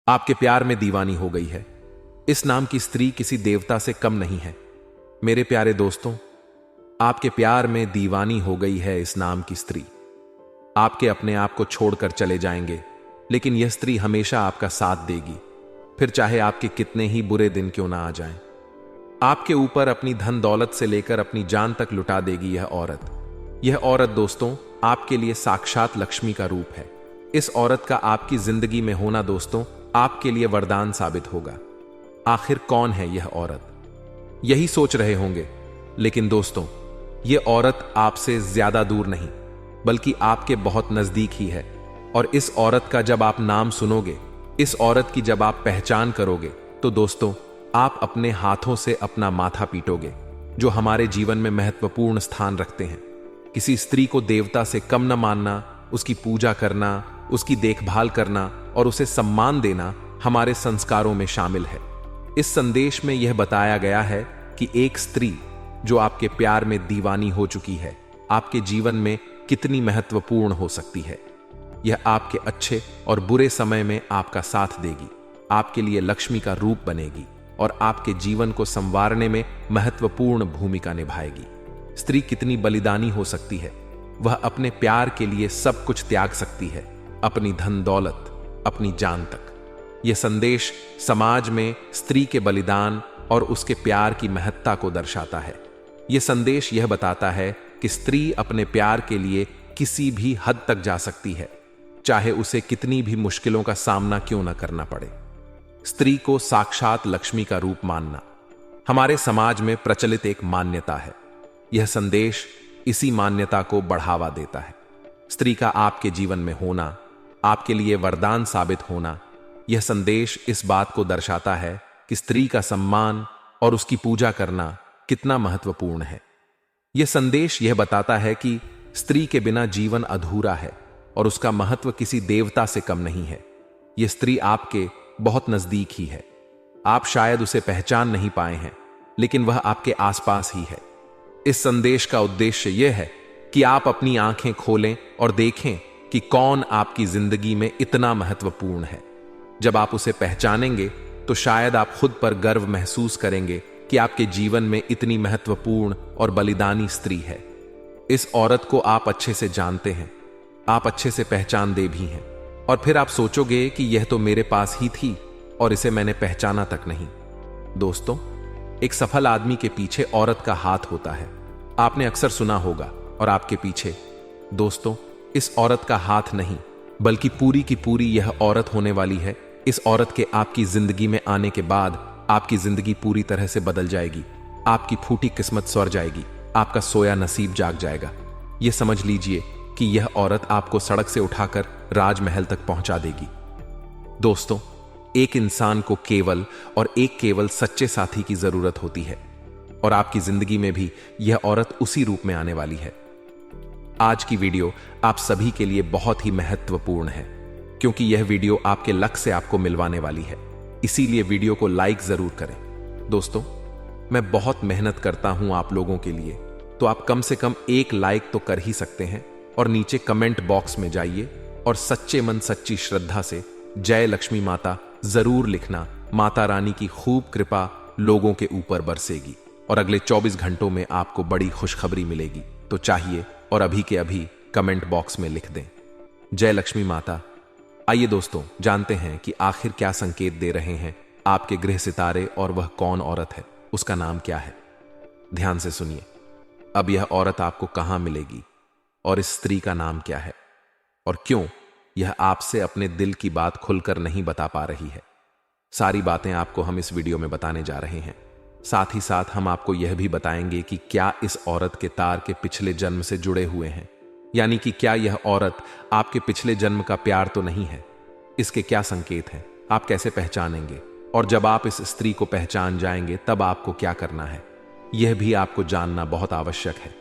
आपके प्यार में दीवानी हो गई है। इस नाम की स्त्री किसी देवता से कम नहीं है। मेरे प्यारे दोस्तों, आपके प्यार में दीवानी हो गई है इस नाम की स्त्री। आपके अपने आप को छोड़कर चले जाएंगे, लेकिन यह स्त्री हमेशा आपका साथ देगी, फिर चाहे आपके कितने ही बुरे दिन क्यों ना आ जाएं। आपके ऊपर अपनी धन दौलत से लेकर अपनी जान तक लुटा देगी यह औरत। यह औरत दोस्तों आपके लिए साक्षात लक्ष्मी का रूप है। इस औरत का आपकी जिंदगी में होना दोस्तों आपके लिए वरदान साबित होगा। आखिर कौन है यह औरत, यही सोच रहे होंगे। लेकिन दोस्तों, यह औरत आपसे ज्यादा दूर नहीं बल्कि आपके बहुत नजदीक ही है। और इस औरत का जब आप नाम सुनोगे, इस औरत की जब आप पहचान करोगे, तो दोस्तों आप अपने हाथों से अपना माथा पीटोगे, जो हमारे जीवन में महत्वपूर्ण स्थान रखते हैं। किसी स्त्री को देवता से कम न मानना, उसकी पूजा करना, उसकी देखभाल करना और उसे सम्मान देना हमारे संस्कारों में शामिल है। इस संदेश में यह बताया गया है कि एक स्त्री जो आपके प्यार में दीवानी हो चुकी है, आपके जीवन में कितनी महत्वपूर्ण हो सकती है। यह आपके अच्छे और बुरे समय में आपका साथ देगी, आपके लिए लक्ष्मी का रूप बनेगी और आपके जीवन को संवारने में महत्वपूर्ण भूमिका निभाएगी। स्त्री कितनी बलिदानी हो सकती है। वह अपने प्यार के लिए सब कुछ त्याग सकती है, अपनी धन दौलत, अपनी जान तक। यह संदेश समाज में स्त्री के बलिदान और उसके प्यार की महत्ता को दर्शाता है। यह संदेश यह बताता है कि स्त्री अपने प्यार के लिए किसी भी हद तक जा सकती है, चाहे उसे कितनी भी मुश्किलों का सामना क्यों न करना पड़े। स्त्री को साक्षात लक्ष्मी का रूप मानना हमारे समाज में प्रचलित एक मान्यता है। यह संदेश इसी मान्यता को बढ़ावा देता है। स्त्री का आपके जीवन में होना, आपके लिए वरदान साबित होना, यह संदेश इस बात को दर्शाता है कि स्त्री का सम्मान और उसकी पूजा करना कितना महत्वपूर्ण है। यह संदेश यह बताता है कि स्त्री के बिना जीवन अधूरा है और उसका महत्व किसी देवता से कम नहीं है। यह स्त्री आपके बहुत नजदीक ही है। आप शायद उसे पहचान नहीं पाए हैं, लेकिन वह आपके आसपास ही है। इस संदेश का उद्देश्य यह है कि आप अपनी आंखें खोलें और देखें कि कौन आपकी जिंदगी में इतना महत्वपूर्ण है। जब आप उसे पहचानेंगे तो शायद आप खुद पर गर्व महसूस करेंगे कि आपके जीवन में इतनी महत्वपूर्ण और बलिदानी स्त्री है। इस औरत को आप अच्छे से जानते हैं, आप अच्छे से पहचानते भी हैं, और फिर आप सोचोगे कि यह तो मेरे पास ही थी और इसे मैंने पहचाना तक नहीं। दोस्तों, एक सफल आदमी के पीछे औरत का हाथ होता है। आपने अक्सर सुना होगा। और आपके पीछे दोस्तों इस औरत का हाथ नहीं बल्कि पूरी की पूरी यह औरत होने वाली है। इस औरत के आपकी जिंदगी में आने के बाद आपकी जिंदगी पूरी तरह से बदल जाएगी। आपकी फूटी किस्मत सवर जाएगी, आपका सोया नसीब जाग जाएगा। यह समझ लीजिए कि यह औरत आपको सड़क से उठाकर राजमहल तक पहुंचा देगी। दोस्तों, एक इंसान को केवल सच्चे साथी की जरूरत होती है, और आपकी जिंदगी में भी यह औरत उसी रूप में आने वाली है। आज की वीडियो आप सभी के लिए बहुत ही महत्वपूर्ण है, क्योंकि यह वीडियो आपके लक्ष्य से आपको मिलवाने वाली है। इसीलिए वीडियो को लाइक जरूर करें। दोस्तों, मैं बहुत मेहनत करता हूं आप लोगों के लिए, तो आप कम से कम एक लाइक तो कर ही सकते हैं। और नीचे कमेंट बॉक्स में जाइए और सच्चे मन सच्ची श्रद्धा से जय लक्ष्मी माता जरूर लिखना। माता रानी की खूब कृपा लोगों के ऊपर बरसेगी और अगले 24 घंटों में आपको बड़ी खुशखबरी मिलेगी। तो चाहिए और अभी के अभी कमेंट बॉक्स में लिख दें, जय लक्ष्मी माता। आइए दोस्तों, जानते हैं कि आखिर क्या संकेत दे रहे हैं आपके गृह सितारे, और वह कौन औरत है, उसका नाम क्या है। ध्यान से सुनिए। अब यह औरत आपको कहां मिलेगी और इस स्त्री का नाम क्या है, और क्यों यह आपसे अपने दिल की बात खुलकर नहीं बता पा रही है। सारी बातें आपको हम इस वीडियो में बताने जा रहे हैं। साथ ही साथ हम आपको यह भी बताएंगे कि क्या इस औरत के तार के पिछले जन्म से जुड़े हुए हैं, यानी कि क्या यह औरत आपके पिछले जन्म का प्यार तो नहीं है। इसके क्या संकेत हैं, आप कैसे पहचानेंगे, और जब आप इस स्त्री को पहचान जाएंगे तब आपको क्या करना है, यह भी आपको जानना बहुत आवश्यक है।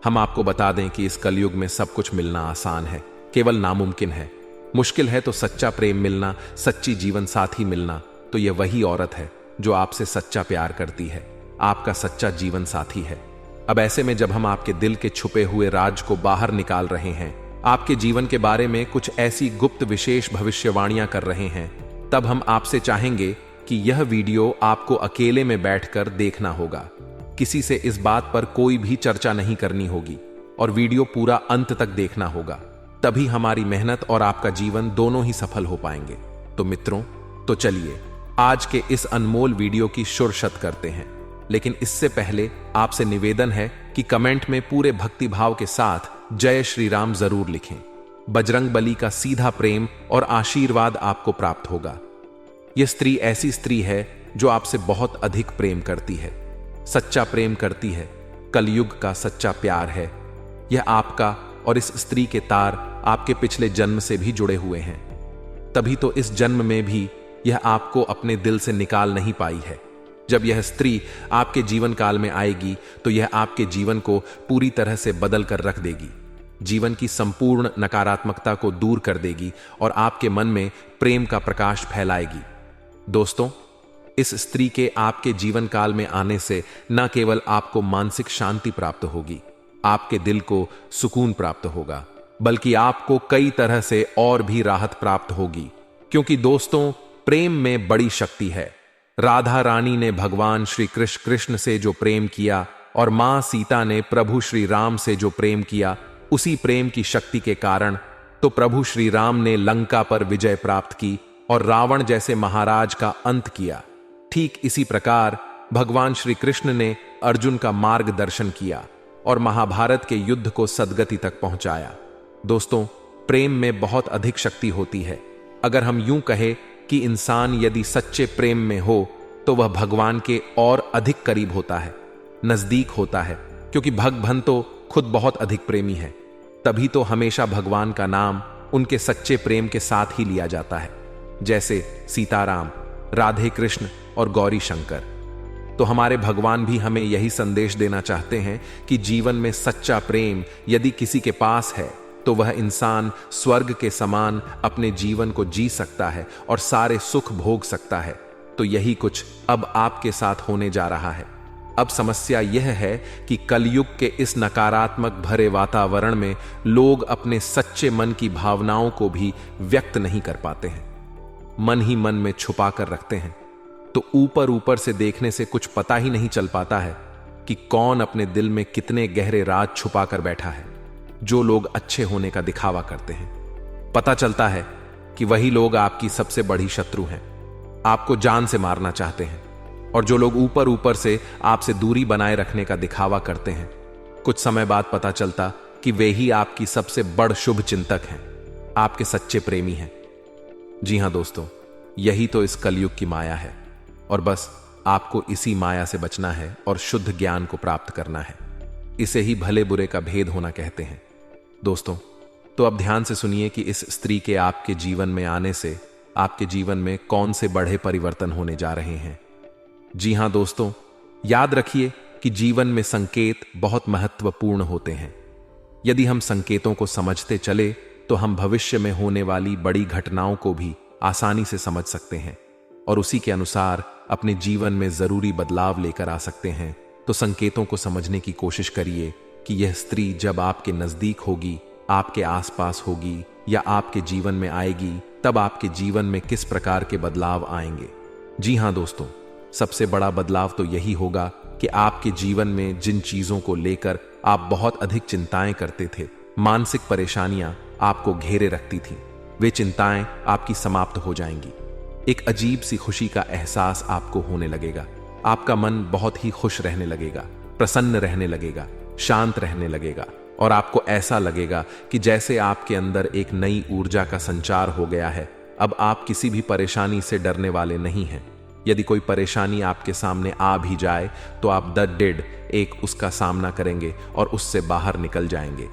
हम आपको बता दें कि इस कलयुग में सब कुछ मिलना आसान है, केवल नामुमकिन है। मुश्किल है तो सच्चा प्रेम मिलना, सच्ची जीवन साथी मिलना। तो यह वही औरत है जो आपसे सच्चा प्यार करती है, आपका सच्चा जीवन साथी है। अब ऐसे में जब हम आपके दिल के छुपे हुए राज को बाहर निकाल रहे हैं, आपके जीवन के बारे में कुछ ऐसी गुप्त विशेष भविष्यवाणियां कर रहे हैं तब हम आपसे चाहेंगे कि यह वीडियो आपको अकेले में बैठकर देखना होगा। किसी से इस बात पर कोई भी चर्चा नहीं करनी होगी और वीडियो पूरा अंत तक देखना होगा। तभी हमारी मेहनत और आपका जीवन दोनों ही सफल हो पाएंगे। तो मित्रों, तो चलिए आज के इस अनमोल वीडियो की शुरुआत करते हैं। लेकिन इससे पहले आपसे निवेदन है कि कमेंट में पूरे भक्तिभाव के साथ जय श्री राम जरूर लिखें। बजरंग बली का सीधा प्रेम और आशीर्वाद आपको प्राप्त होगा। यह स्त्री ऐसी स्त्री है जो आपसे बहुत अधिक प्रेम करती है, सच्चा प्रेम करती है, कलयुग का सच्चा प्यार है। यह आपका और इस स्त्री के तार आपके पिछले जन्म से भी जुड़े हुए हैं। तभी तो इस जन्म में भी यह आपको अपने दिल से निकाल नहीं पाई है। जब यह स्त्री आपके जीवन काल में आएगी तो यह आपके जीवन को पूरी तरह से बदल कर रख देगी, जीवन की संपूर्ण नकारात्मकता को दूर कर देगी और आपके मन में प्रेम का प्रकाश फैलाएगी। दोस्तों, इस स्त्री के आपके जीवन काल में आने से न केवल आपको मानसिक शांति प्राप्त होगी, आपके दिल को सुकून प्राप्त होगा, बल्कि आपको कई तरह से और भी राहत प्राप्त होगी। क्योंकि दोस्तों, प्रेम में बड़ी शक्ति है। राधा रानी ने भगवान श्री कृष्ण से जो प्रेम किया और मां सीता ने प्रभु श्री राम से जो प्रेम किया, उसी प्रेम की शक्ति के कारण तो प्रभु श्री राम ने लंका पर विजय प्राप्त की और रावण जैसे महाराज का अंत किया। ठीक इसी प्रकार भगवान श्री कृष्ण ने अर्जुन का मार्गदर्शन किया और महाभारत के युद्ध को सदगति तक पहुंचाया। दोस्तों, प्रेम में बहुत अधिक शक्ति होती है। अगर हम यूं कहें कि इंसान यदि सच्चे प्रेम में हो तो वह भगवान के और अधिक करीब होता है, नजदीक होता है, क्योंकि भगवान तो खुद बहुत अधिक प्रेमी है। तभी तो हमेशा भगवान का नाम उनके सच्चे प्रेम के साथ ही लिया जाता है, जैसे सीताराम, राधे कृष्ण और गौरी शंकर। तो हमारे भगवान भी हमें यही संदेश देना चाहते हैं कि जीवन में सच्चा प्रेम यदि किसी के पास है तो वह इंसान स्वर्ग के समान अपने जीवन को जी सकता है और सारे सुख भोग सकता है। तो यही कुछ अब आपके साथ होने जा रहा है। अब समस्या यह है कि कलयुग के इस नकारात्मक भरे वातावरण में लोग अपने सच्चे मन की भावनाओं को भी व्यक्त नहीं कर पाते हैं, मन ही मन में छुपा कर रखते हैं। तो ऊपर ऊपर से देखने से कुछ पता ही नहीं चल पाता है कि कौन अपने दिल में कितने गहरे राज छुपा कर बैठा है। जो लोग अच्छे होने का दिखावा करते हैं, पता चलता है कि वही लोग आपकी सबसे बड़ी शत्रु हैं, आपको जान से मारना चाहते हैं। और जो लोग ऊपर ऊपर से आपसे दूरी बनाए रखने का दिखावा करते हैं, कुछ समय बाद पता चलता कि वे ही आपकी सबसे बड़ शुभ चिंतक हैं, आपके सच्चे प्रेमी हैं। जी हां दोस्तों, यही तो इस कलयुग की माया है और बस आपको इसी माया से बचना है और शुद्ध ज्ञान को प्राप्त करना है। इसे ही भले बुरे का भेद होना कहते हैं। दोस्तों, तो अब ध्यान से सुनिए कि इस स्त्री के आपके जीवन में आने से आपके जीवन में कौन से बड़े परिवर्तन होने जा रहे हैं। जी हां दोस्तों, याद रखिए कि जीवन में संकेत बहुत महत्वपूर्ण होते हैं। यदि हम संकेतों को समझते चले तो हम भविष्य में होने वाली बड़ी घटनाओं को भी आसानी से समझ सकते हैं और उसी के अनुसार अपने जीवन में जरूरी बदलाव लेकर आ सकते हैं। तो संकेतों को समझने की कोशिश करिए कि यह स्त्री जब आपके नजदीक होगी, आपके आसपास होगी या आपके जीवन में आएगी, तब आपके जीवन में किस प्रकार के बदलाव आएंगे। जी हां दोस्तों, सबसे बड़ा बदलाव तो यही होगा कि आपके जीवन में जिन चीजों को लेकर आप बहुत अधिक चिंताएं करते थे, मानसिक परेशानियां आपको घेरे रखती थीं, वे चिंताएं आपकी समाप्त हो जाएंगी। एक अजीब सी खुशी का एहसास आपको होने लगेगा। आपका मन बहुत ही खुश रहने लगेगा, प्रसन्न रहने लगेगा, शांत रहने लगेगा और आपको ऐसा लगेगा कि जैसे आपके अंदर एक नई ऊर्जा का संचार हो गया है। अब आप किसी भी परेशानी से डरने वाले नहीं हैं। यदि कोई परेशानी आपके सामने आ भी जाए तो आप एक उसका सामना करेंगे और उससे बाहर निकल जाएंगे।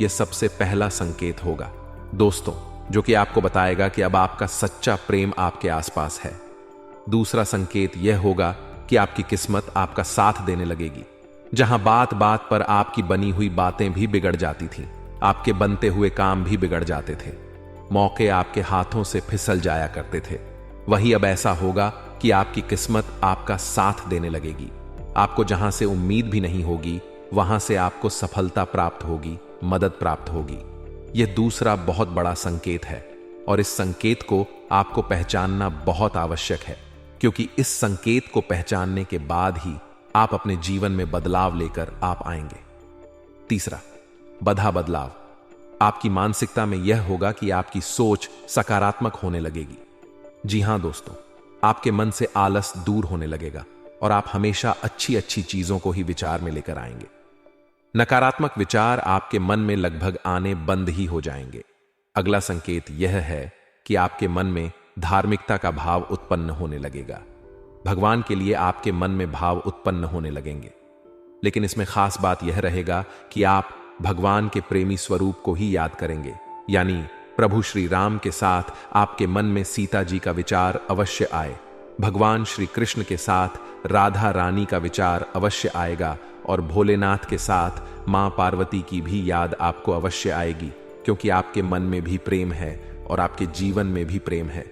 यह सबसे पहला संकेत होगा दोस्तों, जो कि आपको बताएगा कि अब आपका सच्चा प्रेम आपके आसपास है। दूसरा संकेत यह होगा कि आपकी किस्मत आपका साथ देने लगेगी। जहां बात बात पर आपकी बनी हुई बातें भी बिगड़ जाती थीं, आपके बनते हुए काम भी बिगड़ जाते थे, मौके आपके हाथों से फिसल जाया करते थे, वही अब ऐसा होगा कि आपकी किस्मत आपका साथ देने लगेगी। आपको जहां से उम्मीद भी नहीं होगी, वहां से आपको सफलता प्राप्त होगी, मदद प्राप्त होगी। यह दूसरा बहुत बड़ा संकेत है और इस संकेत को आपको पहचानना बहुत आवश्यक है, क्योंकि इस संकेत को पहचानने के बाद ही आप अपने जीवन में बदलाव लेकर आप आएंगे। तीसरा, बधा बदलाव। आपकी मानसिकता में यह होगा कि आपकी सोच सकारात्मक होने लगेगी। जी हां दोस्तों, आपके मन से आलस दूर होने लगेगा और आप हमेशा अच्छी अच्छी चीजों को ही विचार में लेकर आएंगे। नकारात्मक विचार आपके मन में लगभग आने बंद ही हो जाएंगे। अगला संकेत यह है कि आपके मन में धार्मिकता का भाव उत्पन्न होने लगेगा। भगवान के लिए आपके मन में भाव उत्पन्न होने लगेंगे। लेकिन इसमें खास बात यह रहेगा कि आप भगवान के प्रेमी स्वरूप को ही याद करेंगे, यानी प्रभु श्री राम के साथ आपके मन में सीता जी का विचार अवश्य आए, भगवान श्री कृष्ण के साथ राधा रानी का विचार अवश्य आएगा और भोलेनाथ के साथ मां पार्वती की भी याद आपको अवश्य आएगी, क्योंकि आपके मन में भी प्रेम है और आपके जीवन में भी प्रेम है।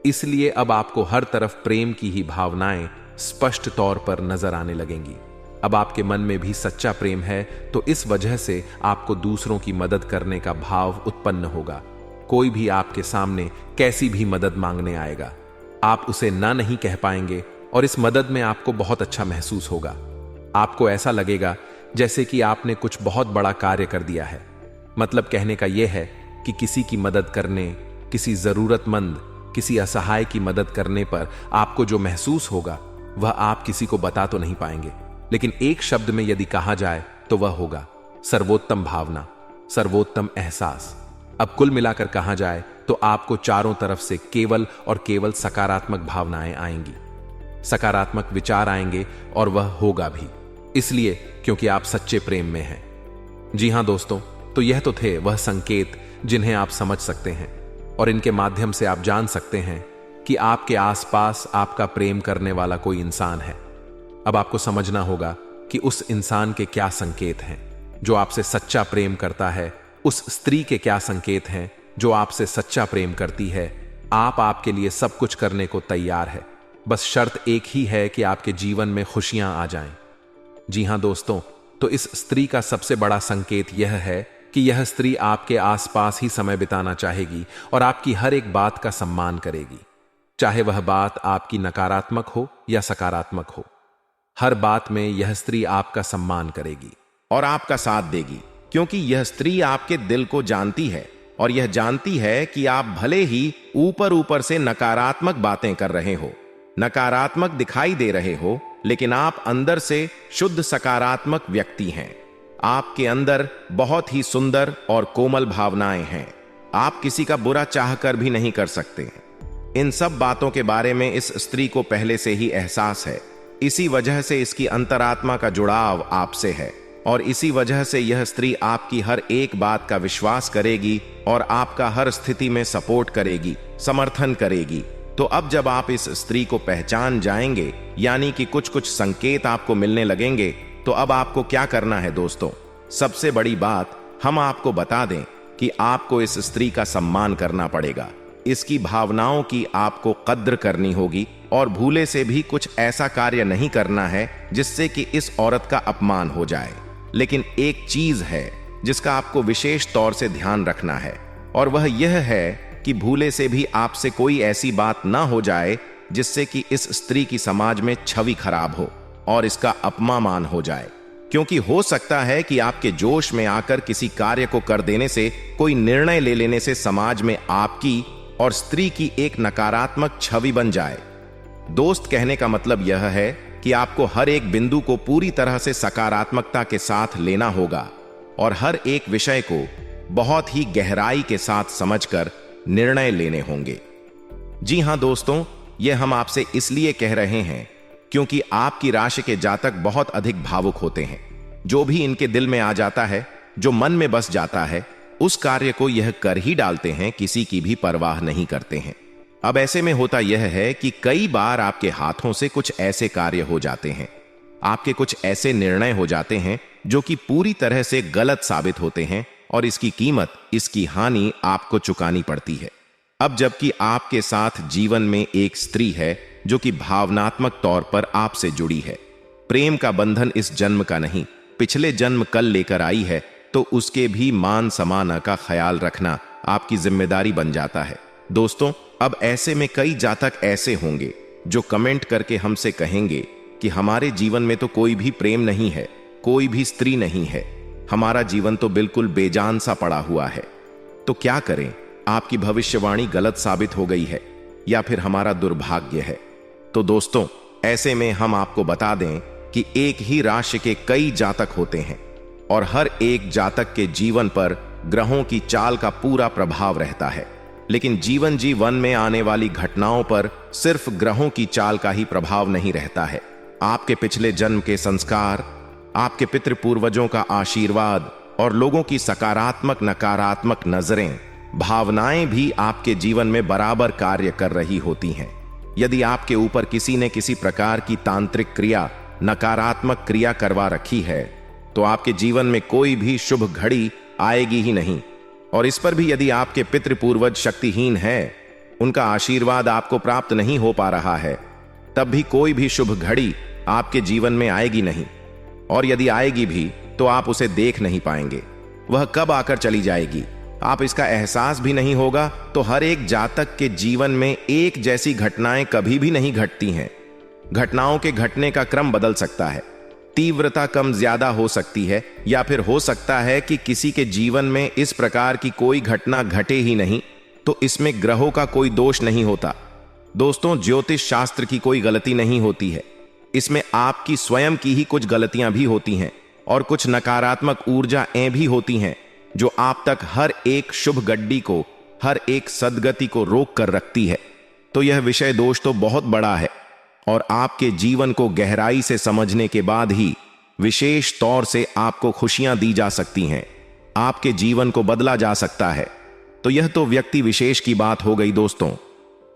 इसलिए अब आपको हर तरफ प्रेम की ही भावनाएं स्पष्ट तौर पर नजर आने लगेंगी। अब आपके मन में भी सच्चा प्रेम है, तो इस वजह से आपको दूसरों की मदद करने का भाव उत्पन्न होगा। कोई भी आपके सामने कैसी भी मदद मांगने आएगा, आप उसे ना नहीं कह पाएंगे और इस मदद में आपको बहुत अच्छा महसूस होगा। आपको ऐसा लगेगा जैसे कि आपने कुछ बहुत बड़ा कार्य कर दिया है। मतलब कहने का यह है कि किसी की मदद करने, किसी जरूरतमंद, किसी असहाय की मदद करने पर आपको जो महसूस होगा वह आप किसी को बता तो नहीं पाएंगे, लेकिन एक शब्द में यदि कहा जाए तो वह होगा सर्वोत्तम भावना, सर्वोत्तम एहसास। अब कुल मिलाकर कहा जाए तो आपको चारों तरफ से केवल और केवल सकारात्मक भावनाएं आएंगी, सकारात्मक विचार आएंगे और वह होगा भी, इसलिए क्योंकि आप सच्चे प्रेम में हैं। जी हां दोस्तों, तो यह तो थे वह संकेत जिन्हें आप समझ सकते हैं और इनके माध्यम से आप जान सकते हैं कि आपके आसपास आपका प्रेम करने वाला कोई इंसान है। अब आपको समझना होगा कि उस इंसान के क्या संकेत हैं जो आपसे सच्चा प्रेम करता है, उस स्त्री के क्या संकेत हैं जो आपसे सच्चा प्रेम करती है। आप आपके लिए सब कुछ करने को तैयार है, बस शर्त एक ही है कि आपके जीवन में खुशियां आ जाएं। जी हां दोस्तों, तो इस स्त्री का सबसे बड़ा संकेत यह है कि यह स्त्री आपके आसपास ही समय बिताना चाहेगी और आपकी हर एक बात का सम्मान करेगी, चाहे वह बात आपकी नकारात्मक हो या सकारात्मक हो। हर बात में यह स्त्री आपका सम्मान करेगी और आपका साथ देगी, क्योंकि यह स्त्री आपके दिल को जानती है और यह जानती है कि आप भले ही ऊपर ऊपर से नकारात्मक बातें कर रहे हो, नकारात्मक दिखाई दे रहे हो, लेकिन आप अंदर से शुद्ध सकारात्मक व्यक्ति हैं। आपके अंदर बहुत ही सुंदर और कोमल भावनाएं हैं। आप किसी का बुरा चाहकर भी नहीं कर सकते। इन सब बातों के बारे में इस स्त्री को पहले से ही एहसास है। इसी वजह से इसकी अंतरात्मा का जुड़ाव आपसे है और इसी वजह से यह स्त्री आपकी हर एक बात का विश्वास करेगी और आपका हर स्थिति में सपोर्ट करेगी, समर्थन करेगी। तो अब जब आप इस स्त्री को पहचान जाएंगे, यानी कि कुछ कुछ संकेत आपको मिलने लगेंगे, तो अब आपको क्या करना है दोस्तों? सबसे बड़ी बात हम आपको बता दें कि आपको इस स्त्री का सम्मान करना पड़ेगा। इसकी भावनाओं की आपको कद्र करनी होगी और भूले से भी कुछ ऐसा कार्य नहीं करना है जिससे कि इस औरत का अपमान हो जाए। लेकिन एक चीज है जिसका आपको विशेष तौर से ध्यान रखना है, और वह यह है कि भूले से भी आपसे कोई ऐसी बात ना हो जाए जिससे कि इस स्त्री की समाज में छवि खराब हो और इसका अपमान हो जाए। क्योंकि हो सकता है कि आपके जोश में आकर किसी कार्य को कर देने से, कोई निर्णय ले लेने से समाज में आपकी और स्त्री की एक नकारात्मक छवि बन जाए। दोस्त कहने का मतलब यह है कि आपको हर एक बिंदु को पूरी तरह से सकारात्मकता के साथ लेना होगा और हर एक विषय को बहुत ही गहराई के साथ समझकर निर्णय लेने होंगे। जी हां दोस्तों, यह हम आपसे इसलिए कह रहे हैं क्योंकि आपकी राशि के जातक बहुत अधिक भावुक होते हैं। जो भी इनके दिल में आ जाता है, जो मन में बस जाता है, उस कार्य को यह कर ही डालते हैं, किसी की भी परवाह नहीं करते हैं। अब ऐसे में होता यह है कि कई बार आपके हाथों से कुछ ऐसे कार्य हो जाते हैं, आपके कुछ ऐसे निर्णय हो जाते हैं जो कि पूरी तरह से गलत साबित होते हैं और इसकी कीमत, इसकी हानि आपको चुकानी पड़ती है। अब जबकि आपके साथ जीवन में एक स्त्री है जो कि भावनात्मक तौर पर आपसे जुड़ी है, प्रेम का बंधन इस जन्म का नहीं, पिछले जन्म कल लेकर आई है, तो उसके भी मान सम्मान का ख्याल रखना आपकी जिम्मेदारी बन जाता है। दोस्तों, अब ऐसे में कई जातक ऐसे होंगे जो कमेंट करके हमसे कहेंगे कि हमारे जीवन में तो कोई भी प्रेम नहीं है, कोई भी स्त्री नहीं है, हमारा जीवन तो बिल्कुल बेजान सा पड़ा हुआ है। तो क्या करें? आपकी भविष्यवाणी गलत साबित हो गई है या फिर हमारा दुर्भाग्य है? तो दोस्तों, ऐसे में हम आपको बता दें कि एक ही राशि के कई जातक होते हैं और हर एक जातक के जीवन पर ग्रहों की चाल का पूरा प्रभाव रहता है, लेकिन जीवन जीवन में आने वाली घटनाओं पर सिर्फ ग्रहों की चाल का ही प्रभाव नहीं रहता है। आपके पिछले जन्म के संस्कार, आपके पितृ पूर्वजों का आशीर्वाद और लोगों की सकारात्मक नकारात्मक नजरें, भावनाएं भी आपके जीवन में बराबर कार्य कर रही होती हैं। यदि आपके ऊपर किसी ने किसी प्रकार की तांत्रिक क्रिया, नकारात्मक क्रिया करवा रखी है तो आपके जीवन में कोई भी शुभ घड़ी आएगी ही नहीं। और इस पर भी यदि आपके पितृ पूर्वज शक्तिहीन हैं, उनका आशीर्वाद आपको प्राप्त नहीं हो पा रहा है, तब भी कोई भी शुभ घड़ी आपके जीवन में आएगी नहीं। और यदि आएगी भी तो आप उसे देख नहीं पाएंगे। वह कब आकर चली जाएगी आप इसका एहसास भी नहीं होगा। तो हर एक जातक के जीवन में एक जैसी घटनाएं कभी भी नहीं घटती हैं। घटनाओं के घटने का क्रम बदल सकता है, तीव्रता कम ज्यादा हो सकती है, या फिर हो सकता है कि किसी के जीवन में इस प्रकार की कोई घटना घटे ही नहीं। तो इसमें ग्रहों का कोई दोष नहीं होता दोस्तों, ज्योतिष शास्त्र की कोई गलती नहीं होती है। इसमें आपकी स्वयं की ही कुछ गलतियां भी होती हैं और कुछ नकारात्मक ऊर्जाएं भी होती हैं जो आप तक हर एक शुभ गड्डी को, हर एक सद्गति को रोक कर रखती है। तो यह विषय दोष तो बहुत बड़ा है और आपके जीवन को गहराई से समझने के बाद ही विशेष तौर से आपको खुशियां दी जा सकती हैं, आपके जीवन को बदला जा सकता है। तो यह तो व्यक्ति विशेष की बात हो गई दोस्तों,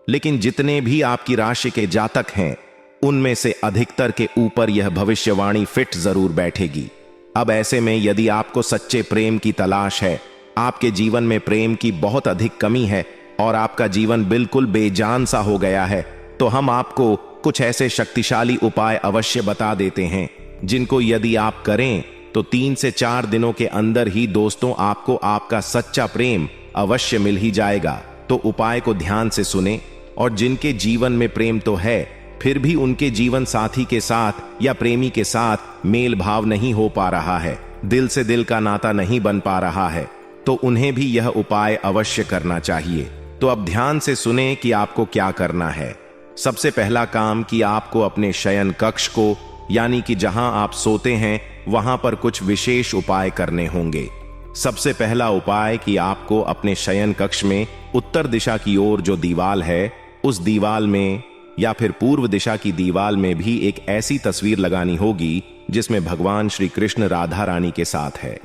लेकिन जितने भी आपकी राशि के जातक हैं उनमें से अधिकतर के ऊपर यह भविष्यवाणी फिट जरूर बैठेगी। अब ऐसे में यदि आपको सच्चे प्रेम की तलाश है, आपके जीवन में प्रेम की बहुत अधिक कमी है और आपका जीवन बिल्कुल बेजान सा हो गया है, तो हम आपको कुछ ऐसे शक्तिशाली उपाय अवश्य बता देते हैं जिनको यदि आप करें तो 3 से 4 दिनों के अंदर ही दोस्तों आपको आपका सच्चा प्रेम अवश्य मिल ही जाएगा। तो उपाय को ध्यान से सुने, और जिनके जीवन में प्रेम तो है फिर भी उनके जीवन साथी के साथ या प्रेमी के साथ मेल भाव नहीं हो पा रहा है, दिल से दिल का नाता नहीं बन पा रहा है, तो उन्हें भी यह उपाय अवश्य करना चाहिए। तो अब ध्यान से सुने कि आपको क्या करना है। सबसे पहला काम कि आपको अपने शयन कक्ष को, यानी कि जहां आप सोते हैं, वहां पर कुछ विशेष उपाय करने होंगे। सबसे पहला उपाय कि आपको अपने शयन कक्ष में उत्तर दिशा की ओर जो दीवाल है, उस दीवाल में या फिर पूर्व दिशा की दीवाल में भी एक ऐसी तस्वीर लगानी होगी जिसमें भगवान श्री कृष्ण राधा रानी के साथ है।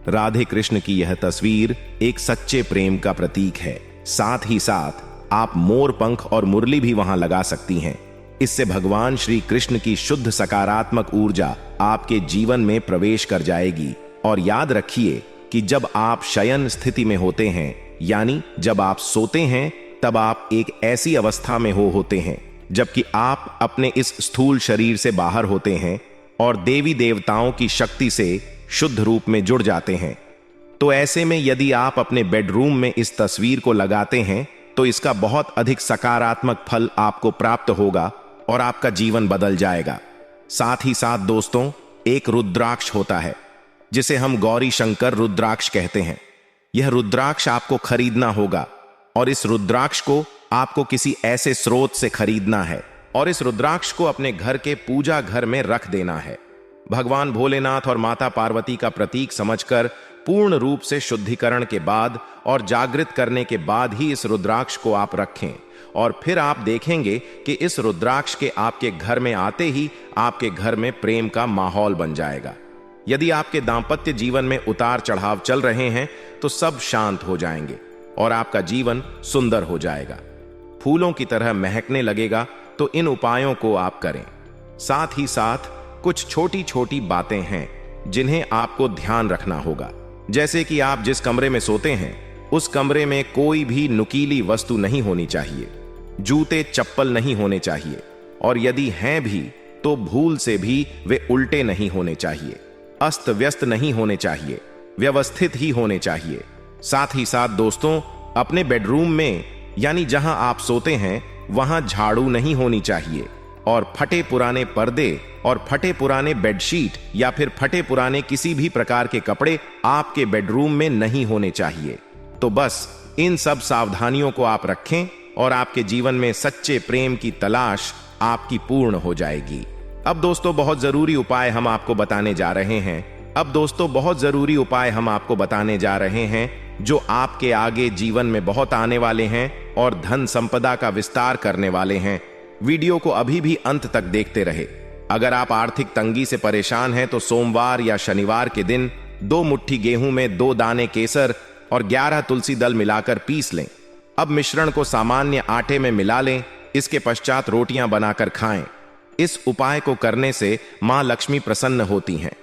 राधे कृष्ण की यह तस्वीर एक सच्चे प्रेम का प्रतीक है। साथ ही साथ आप मोर पंख और मुरली भी वहां लगा सकती हैं। इससे भगवान श्री कृष्ण की शुद्ध सकारात्मक ऊर्जा आपके जीवन में प्रवेश कर जाएगी। और याद रखिए कि जब आप शयन स्थिति में होते हैं, यानी जब आप सोते हैं, तब आप एक ऐसी अवस्था में होते हैं जबकि आप अपने इस स्थूल शरीर से बाहर होते हैं और देवी देवताओं की शक्ति से शुद्ध रूप में जुड़ जाते हैं। तो ऐसे में यदि आप अपने बेडरूम में इस तस्वीर को लगाते हैं तो इसका बहुत अधिक सकारात्मक फल आपको प्राप्त होगा और आपका जीवन बदल जाएगा। साथ ही साथ दोस्तों, एक रुद्राक्ष होता है जिसे हम गौरी शंकर रुद्राक्ष कहते हैं। यह रुद्राक्ष आपको खरीदना होगा और इस रुद्राक्ष को आपको किसी ऐसे स्रोत से खरीदना है और इस रुद्राक्ष को अपने घर के पूजा घर में रख देना है। भगवान भोलेनाथ और माता पार्वती का प्रतीक समझकर पूर्ण रूप से शुद्धिकरण के बाद और जागृत करने के बाद ही इस रुद्राक्ष को आप रखें। और फिर आप देखेंगे कि इस रुद्राक्ष के आपके घर में आते ही आपके घर में प्रेम का माहौल बन जाएगा। यदि आपके दांपत्य जीवन में उतार चढ़ाव चल रहे हैं तो सब शांत हो जाएंगे और आपका जीवन सुंदर हो जाएगा, फूलों की तरह महकने लगेगा। तो इन उपायों को आप करें। साथ ही साथ कुछ छोटी छोटी बातें हैं जिन्हें आपको ध्यान रखना होगा, जैसे कि आप जिस कमरे में सोते हैं उस कमरे में कोई भी नुकीली वस्तु नहीं होनी चाहिए, जूते चप्पल नहीं होने चाहिए, और यदि हैं भी तो भूल से भी वे उल्टे नहीं होने चाहिए, अस्त व्यस्त नहीं होने चाहिए, व्यवस्थित ही होने चाहिए। साथ ही साथ दोस्तों, अपने बेडरूम में यानी जहां आप सोते हैं वहां झाड़ू नहीं होनी चाहिए, और फटे पुराने पर्दे और फटे पुराने बेडशीट या फिर फटे पुराने किसी भी प्रकार के कपड़े आपके बेडरूम में नहीं होने चाहिए। तो बस इन सब सावधानियों को आप रखें और आपके जीवन में सच्चे प्रेम की तलाश आपकी पूर्ण हो जाएगी। अब दोस्तों बहुत जरूरी उपाय हम आपको बताने जा रहे हैं जो आपके आगे जीवन में बहुत आने वाले हैं और धन संपदा का विस्तार करने वाले हैं। वीडियो को अभी भी अंत तक देखते रहे। अगर आप आर्थिक तंगी से परेशान हैं तो सोमवार या शनिवार के दिन 2 मुट्ठी गेहूं में 2 दाने केसर और 11 तुलसी दल मिलाकर पीस लें। अब मिश्रण को सामान्य आटे में मिला लें। इसके पश्चात रोटियां बनाकर खाएं। इस उपाय को करने से मां लक्ष्मी प्रसन्न होती हैं।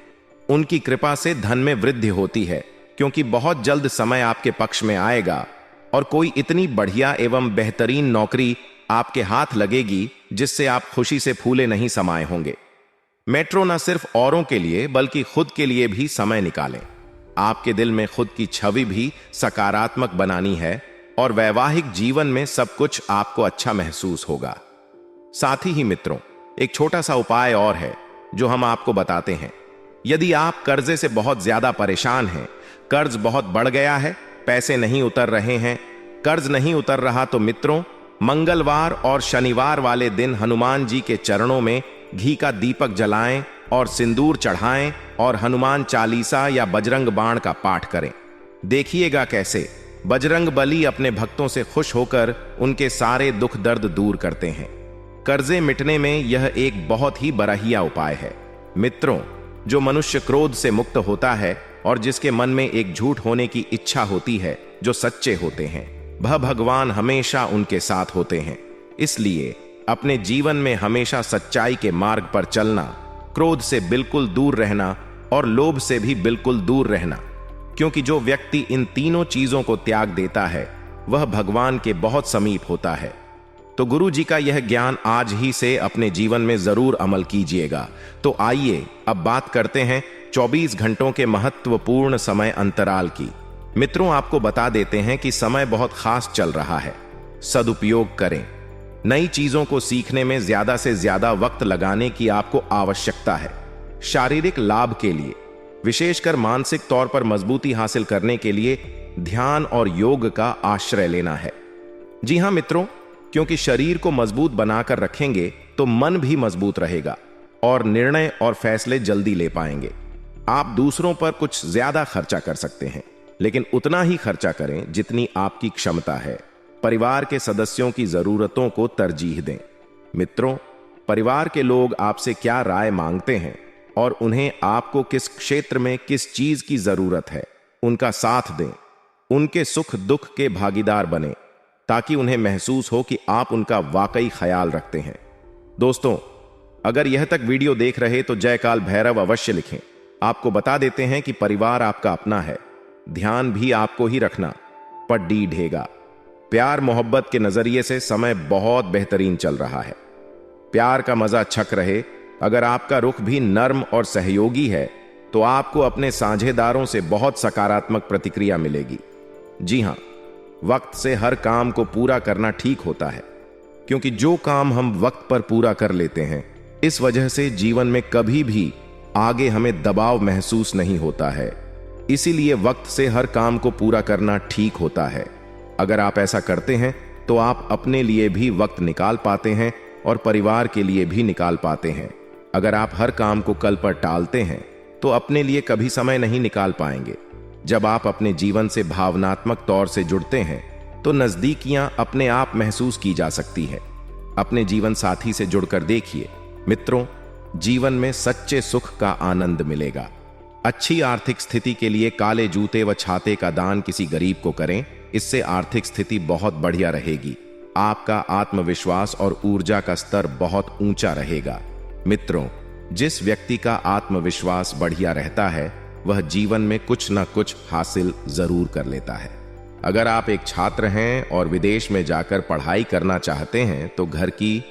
उनकी कृपा से धन में वृद्धि होती है, क्योंकि बहुत जल्द समय आपके पक्ष में आएगा और कोई इतनी बढ़िया एवं बेहतरीन नौकरी आपके हाथ लगेगी जिससे आप खुशी से फूले नहीं समाये होंगे। मेट्रो न सिर्फ औरों के लिए बल्कि खुद के लिए भी समय निकालें। आपके दिल में खुद की छवि भी सकारात्मक बनानी है और वैवाहिक जीवन में सब कुछ आपको अच्छा महसूस होगा। साथ ही मित्रों, एक छोटा सा उपाय और है जो हम आपको बताते हैं। यदि आप कर्जे से बहुत ज्यादा परेशान हैं, कर्ज बहुत बढ़ गया है, पैसे नहीं उतर रहे हैं, कर्ज नहीं उतर रहा, तो मित्रों मंगलवार और शनिवार वाले दिन हनुमान जी के चरणों में घी का दीपक जलाएं और सिंदूर चढ़ाएं और हनुमान चालीसा या बजरंग बाण का पाठ करें। देखिएगा कैसे बजरंग बली अपने भक्तों से खुश होकर उनके सारे दुख दर्द दूर करते हैं। कर्जे मिटने में यह एक बहुत ही बराहिया उपाय है। मित्रों, जो मनुष्य क्रोध से मुक्त होता है और जिसके मन में एक झूठ होने की इच्छा होती है, जो सच्चे होते हैं, वह भगवान हमेशा उनके साथ होते हैं। इसलिए अपने जीवन में हमेशा सच्चाई के मार्ग पर चलना, क्रोध से बिल्कुल दूर रहना और लोभ से भी बिल्कुल दूर रहना, क्योंकि जो व्यक्ति इन तीनों चीजों को त्याग देता है वह भगवान के बहुत समीप होता है। तो गुरु जी का यह ज्ञान आज ही से अपने जीवन में जरूर अमल कीजिएगा। तो आइए अब बात करते हैं 24 घंटों के महत्वपूर्ण समय अंतराल की। मित्रों, आपको बता देते हैं कि समय बहुत खास चल रहा है। सदुपयोग करें। नई चीजों को सीखने में ज्यादा से ज्यादा वक्त लगाने की आपको आवश्यकता है। शारीरिक लाभ के लिए, विशेषकर मानसिक तौर पर मजबूती हासिल करने के लिए ध्यान और योग का आश्रय लेना है। जी हां मित्रों, क्योंकि शरीर को मजबूत बनाकर रखेंगे तो मन भी मजबूत रहेगा और निर्णय और फैसले जल्दी ले पाएंगे। आप दूसरों पर कुछ ज्यादा खर्चा कर सकते हैं, लेकिन उतना ही खर्चा करें जितनी आपकी क्षमता है। परिवार के सदस्यों की जरूरतों को तरजीह दें। मित्रों, परिवार के लोग आपसे क्या राय मांगते हैं और उन्हें आपको किस क्षेत्र में किस चीज की जरूरत है, उनका साथ दें। उनके सुख दुख के भागीदार बने, ताकि उन्हें महसूस हो कि आप उनका वाकई ख्याल रखते हैं। दोस्तों, अगर यह तक वीडियो देख रहे तो जयकाल भैरव अवश्य लिखें। आपको बता देते हैं कि परिवार आपका अपना है, ध्यान भी आपको ही रखना, पर डी ढेगा। प्यार मोहब्बत के नजरिए से समय बहुत बेहतरीन चल रहा है। प्यार का मजा छक रहे। अगर आपका रुख भी नर्म और सहयोगी है तो आपको अपने साझेदारों से बहुत सकारात्मक प्रतिक्रिया मिलेगी। जी हां, वक्त से हर काम को पूरा करना ठीक होता है, क्योंकि जो काम हम वक्त पर पूरा कर लेते हैं, इस वजह से जीवन में कभी भी आगे हमें दबाव महसूस नहीं होता है। इसीलिए वक्त से हर काम को पूरा करना ठीक होता है। अगर आप ऐसा करते हैं तो आप अपने लिए भी वक्त निकाल पाते हैं और परिवार के लिए भी निकाल पाते हैं। अगर आप हर काम को कल पर टालते हैं तो अपने लिए कभी समय नहीं निकाल पाएंगे। जब आप अपने जीवन से भावनात्मक तौर से जुड़ते हैं तो नजदीकियां अपने आप महसूस की जा सकती है। अपने जीवन साथी से जुड़कर देखिए मित्रों, जीवन में सच्चे सुख का आनंद मिलेगा। अच्छी आर्थिक स्थिति के लिए काले जूते व छाते का दान किसी गरीब को करें। इससे आर्थिक स्थिति बहुत बढ़िया रहेगी। आपका आत्मविश्वास और ऊर्जा का स्तर बहुत ऊंचा रहेगा। मित्रों, जिस व्यक्ति का आत्मविश्वास बढ़िया रहता है वह जीवन में कुछ न कुछ हासिल जरूर कर लेता है। अगर आप एक छात्र हैं और विदेश में जाकर पढ़ाई करना चाहते हैं तो घर की